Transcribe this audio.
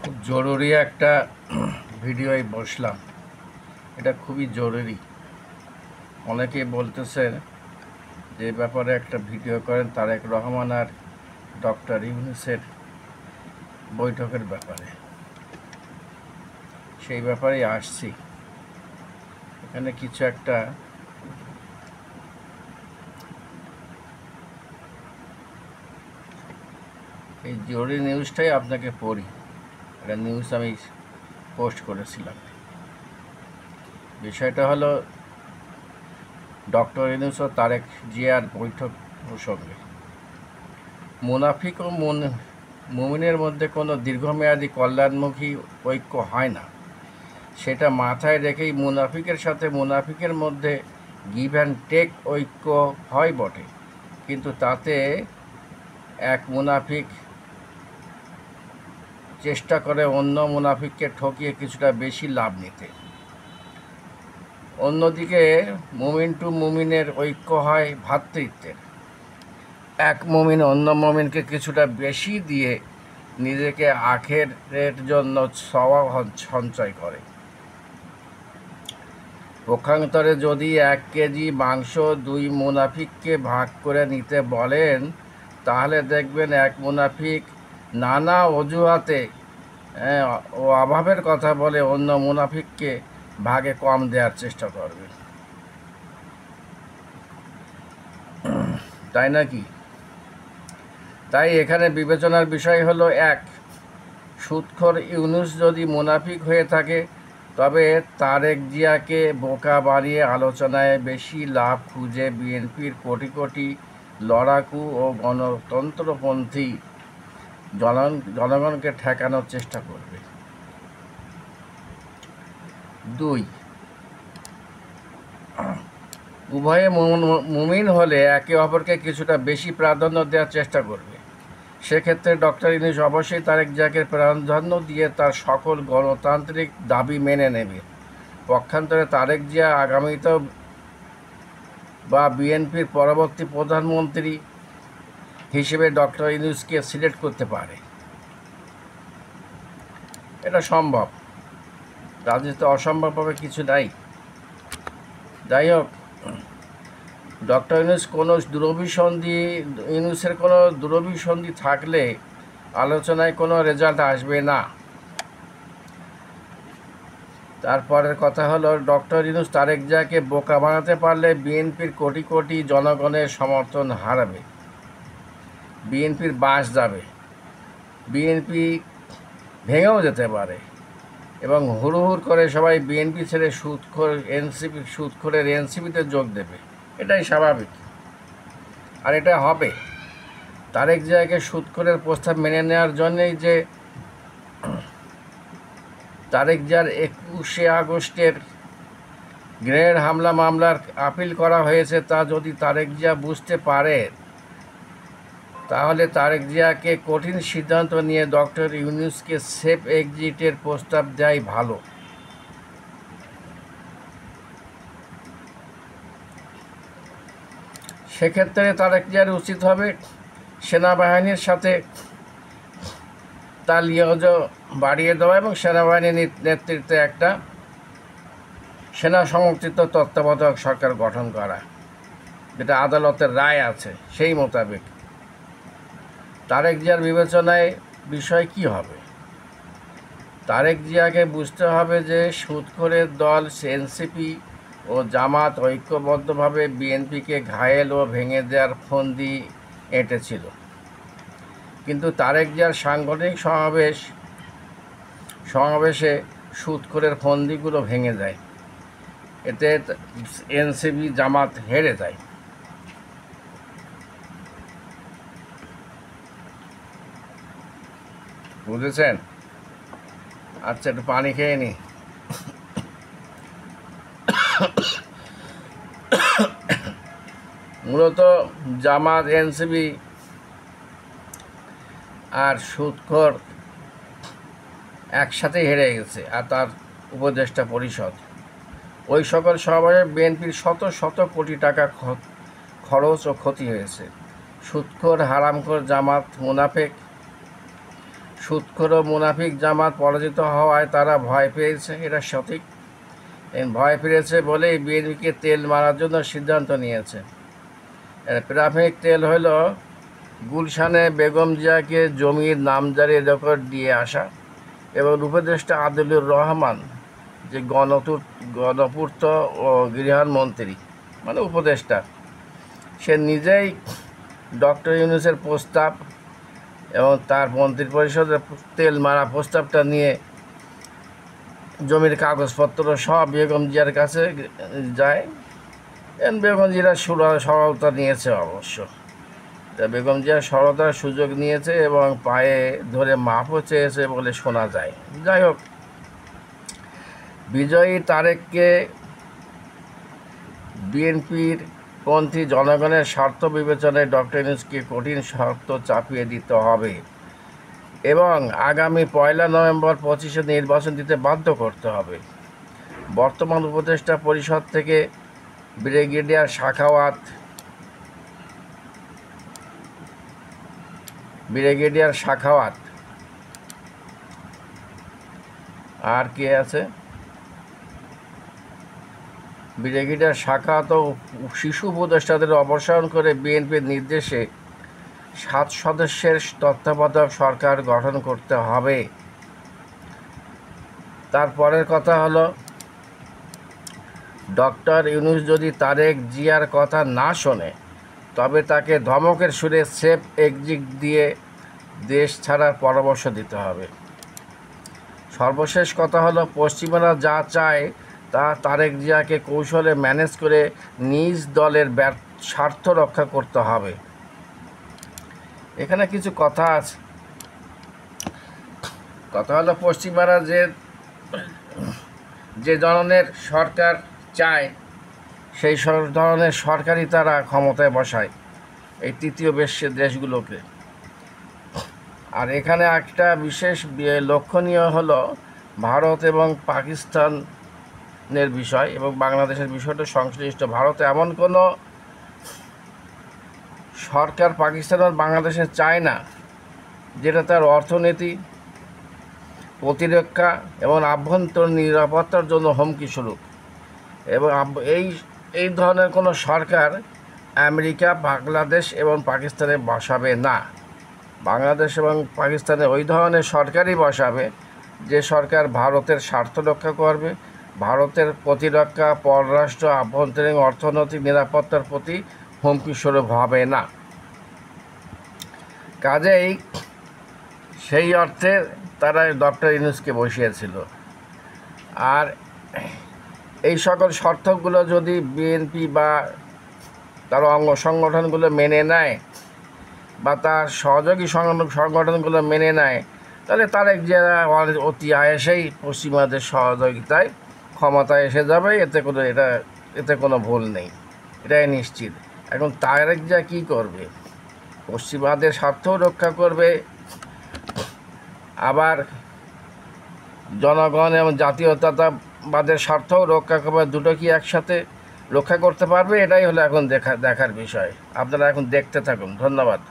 খুব জরুরি একটা ভিডিওয় বসলাম। এটা খুবই জরুরি। অনেকেই বলতেছে যে ব্যাপারে একটা ভিডিও করেন তারেক রহমান আর ডক্টর ইউনূসের বৈঠকের ব্যাপারে। সেই ব্যাপারেই আসছি। এখানে কিছু একটা এই জরুরি নিউজটাই আপনাকে পড়ি। একটা নিউজ আমি পোস্ট করেছিলাম। বিষয়টা হলো ডক্টর ইউনূস ও তারেক জিয়ার বৈঠক প্রসঙ্গে। মুনাফিক ও মুমিনের মধ্যে কোনো দীর্ঘমেয়াদী কল্যাণমুখী ঐক্য হয় না। সেটা মাথায় রেখেই মুনাফিকের সাথে মুনাফিকের মধ্যে গিভ অ্যান্ড টেক ঐক্য হয় বটে, কিন্তু তাতে এক মুনাফিক চেষ্টা করে অন্য মুনাফিককে ঠকিয়ে কিছুটা বেশি লাভ নিতে। অন্যদিকে মুমিন টু মুমিনের ঐক্য হয় ভ্রাতৃত্বের। এক মুমিন অন্য মুমিনকে কিছুটা বেশি দিয়ে নিজেকে আখেরের জন্য সওয়াব সঞ্চয় করে। পক্ষান্তরে যদি 1 কেজি মাংস 2 মুনাফিককে ভাগ করে নিতে বলেন, তাহলে দেখবেন এক মুনাফিক নানা অজুহাতে ও অভাবের কথা বলে অন্য মুনাফিককে ভাগে কম দেওয়ার চেষ্টা করবে। তাই নাকি? তাই এখানে বিবেচনার বিষয় হলো, 1, সুদখোর ইউনূস যদি মুনাফিক হয়ে থাকে, তবে তারেক জিয়াকে বোকা বানিয়ে আলোচনায় বেশি লাভ খুঁজে বিএনপির কোটি কোটি লড়াকু ও গণতন্ত্রপন্থী জনগণকে ঠেকানোর চেষ্টা করবে। 2, উভয়ে মুমিন হলে একে অপরকে কিছুটা বেশি প্রাধান্য দেওয়ার চেষ্টা করবে। সেক্ষেত্রে ডক্টর ইউনূস অবশ্যই তারেক জিয়াকে প্রাধান্য দিয়ে তার সকল গণতান্ত্রিক দাবি মেনে নেবে। পক্ষান্তরে তারেক জিয়া আগামীতেও বা বিএনপির পরবর্তী প্রধানমন্ত্রী হিসেবে ডক্টর ইউনূসকে সিলেক্ট করতে পারে। এটা সম্ভব। রাজনীতিতে অসম্ভবভাবে কিছু নাই। যাই হোক, ডক্টর ইউনূসের কোনো দুরভিসন্ধি থাকলে আলোচনায় কোনো রেজাল্ট আসবে না। তারপরের কথা হলো, ডক্টর ইউনূস তারেক জিয়াকে বোকা বানাতে পারলে বিএনপির কোটি কোটি জনগণের সমর্থন হারাবে, বিএনপির বাস যাবে, বিএনপি ভেঙেও যেতে পারে এবং হুড়হুড় করে সবাই বিএনপি ছেড়ে সুদখোরের এনসিপিতে যোগ দেবে। এটাই স্বাভাবিক, আর এটা হবে। তারেক জিয়াকে সুদখোরের প্রস্তাব মেনে নেওয়ার জন্যেই যে তারেক জিয়ার 21শে আগস্টের গ্রেনেড হামলা মামলার আপিল করা হয়েছে, তা যদি তারেক জিয়া বুঝতে পারে, তাহলে তারেক জিয়াকে কঠিন সিদ্ধান্ত নিয়ে ডক্টর ইউনূসকে সেফ এক্সিটের প্রস্তাব দেওয়াই ভালো। সেক্ষেত্রে তারেক জিয়ার উচিত হবে সেনাবাহিনীর সাথে তার লিয়াজ বাড়িয়ে দেওয়া এবং সেনাবাহিনীর নেতৃত্বে একটা সেনা সমর্থিত তত্ত্বাবধায়ক সরকার গঠন করা, যেটা আদালতের রায় আছে সেই মোতাবেক। তারেক জিয়ার বিবেচনায় বিষয় কি হবে? তারেক জিয়াকে বুঝতে হবে যে সুদখোরের দল এনসিপি ও জামাত ঐক্যবদ্ধভাবে বিএনপিকে ঘায়েল ও ভেঙে দেওয়ার ফন্দি এঁটেছিল, কিন্তু তারেক জিয়ার সাংগঠনিক সমাবেশে সুদখোরের ফন্দিগুলো ভেঙে যায়। এতে এনসিপি জামাত হেরে যায়। বুঝেছেন? আচ্ছা, একটু পানি খেয়ে নি। মূলত জামাত, এনসিপি আর সুদখোর একসাথেই হেরে গেছে, আর তার উপদেষ্টা পরিষদ। ওই সকল সমাবেশে বিএনপির শত শত কোটি টাকা খরচ ও ক্ষতি হয়েছে। সুদখোর, হারামখোর জামাত মুনাফেক, সুদখোর ও মুনাফিক জামাত পরাজিত হওয়ায় তারা ভয় পেয়েছে, এটা সঠিক। ভয় পেয়েছে বলেই বিএনপিকে তেল মারার জন্য সিদ্ধান্ত নিয়েছে। এর প্রাথমিক তেল হল গুলশানে বেগম জিয়াকে জমির নামজারি রেকর্ড দিয়ে আসা এবং উপদেষ্টা আদিলুর রহমান যে গণপূর্ত ও গৃহায়ণ মন্ত্রী মানে উপদেষ্টা, সে নিজেই ডক্টর ইউনূসের প্রস্তাব এবং তার মন্ত্রিপরিষদের তেল মারা প্রস্তাবটা নিয়ে জমির কাগজপত্র সব বেগম জিয়ার কাছে যায়। বেগম জিয়া সরলতা নিয়েছে, অবশ্য বেগম জিয়া সরলতার সুযোগ নিয়েছে এবং পায়ে ধরে মাপও চেয়েছে বলে শোনা যায়। যাই হোক, বিজয়ী তারেককে বিএনপির পন্থী জনগণের স্বার্থ বিবেচনায় ডক্টর ইউনূসকে কঠিন শর্ত চাপিয়ে দিতে হবে এবং আগামী 1 নভেম্বর 25-এ নির্বাচন দিতে বাধ্য করতে হবে। বর্তমান উপদেষ্টা পরিষদ থেকে ব্রিগেডিয়ার সাখাওয়াত আর কে আছে, ব্রিগেডিয়ার সাখাওয়াত ও শিশু উপদেষ্টাদের অপসারণ করে বিএনপির নির্দেশে 7 সদস্যের তত্ত্বাবধায়ক সরকার গঠন করতে হবে। তারপরের কথা হলো, ডক্টর ইউনূস যদি তারেক জিয়ার কথা না শোনে তবে তাকে ধমকের সুরে সেফ এক্সিট দিয়ে দেশ ছাড়ার পরামর্শ দিতে হবে। সর্বশেষ কথা হলো, পশ্চিমারা যা চায় তা তারেক জিয়াকে কৌশলে ম্যানেজ করে নিজ দলের স্বার্থ রক্ষা করতে হবে। এখানে কিছু কথা আছে। কথা হলো, পশ্চিমারা যে ধরনের সরকার চায় সেই ধরনের সরকারই তারা ক্ষমতায় বসায় এই তৃতীয় বিশ্বের দেশগুলোকে। আর এখানে একটা বিশেষ লক্ষণীয় হলো ভারত এবং পাকিস্তানের বিষয় এবং বাংলাদেশের বিষয়টা সংশ্লিষ্ট। ভারতে এমন কোনো সরকার পাকিস্তান আর বাংলাদেশে চায় না যেটা তার অর্থনীতি, প্রতিরক্ষা এবং আভ্যন্তরীণ নিরাপত্তার জন্য হুমকি স্বরূপ। এবং এই ধরনের কোনো সরকার আমেরিকা, বাংলাদেশ এবং পাকিস্তানে বসাবে না। বাংলাদেশ এবং পাকিস্তানে ওই ধরনের সরকারই বসাবে যে সরকার ভারতের স্বার্থ রক্ষা করবে, ভারতের প্রতিরক্ষা, পররাষ্ট্র, আভ্যন্তরীণ অর্থনৈতিক নিরাপত্তার প্রতি হুমকি স্বরূপ হবে না। কাজেই সেই অর্থে তারা ডক্টর ইউনূসকে বসিয়েছিল। আর এই সকল শর্তগুলো যদি বিএনপি বা তার অঙ্গ সংগঠনগুলো মেনে নেয় বা তার সহযোগী সংগঠনগুলো মেনে নেয়, তাহলে তারেক জিয়া অতি আয়েসেই পশ্চিমাদের সহযোগিতায় ক্ষমতায় এসে যাবে। এতে কোনো ভুল নেই, এটাই নিশ্চিত। এখন তারেক জিয়া কী করবে? পশ্চিমাদের স্বার্থও রক্ষা করবে, আবার জনগণ এবং জাতীয়তাবাদের স্বার্থও রক্ষা করবে। দুটো কি একসাথে রক্ষা করতে পারবে? এটাই হলো এখন দেখার বিষয়। আপনারা এখন দেখতে থাকুন। ধন্যবাদ।